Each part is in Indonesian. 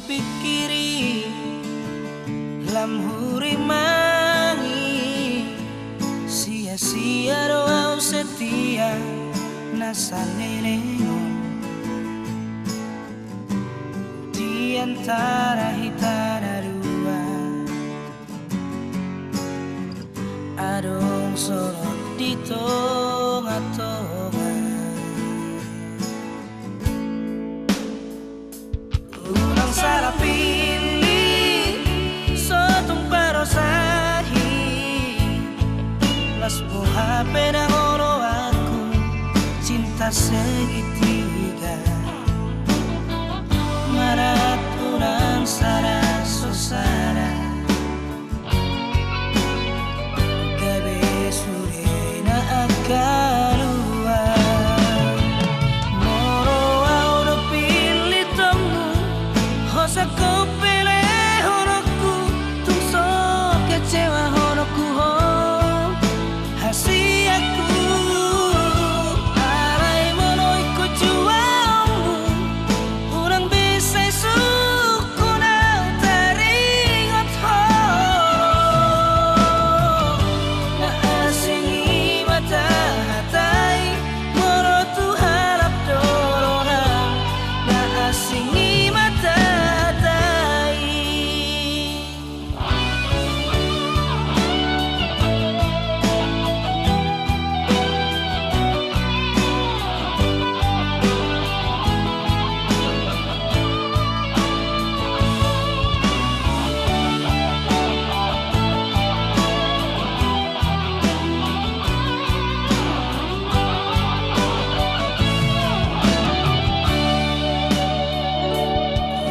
pikiri lam hurimangi sia-sia doa setia nasanenengon di antara hitana dua adong sorot di tonga-tonga urang salah pilih sotung parosahi las buha penangoro aku cinta segitiga marat urang sara sosara gabe surena akarua moro audo pilih tomu hosa ko pele horoku tung so kecewa horoku ho hasiaku arai monoi ko juamu urang bisa suku nau teringat ho na asingi mata hatai moro tu harap dorora na asingi mata hatai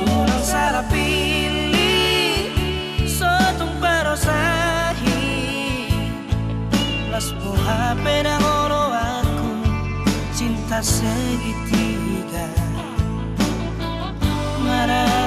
urang salah pilih sotung parosahi las buha penangoro aku cinta segitiga marah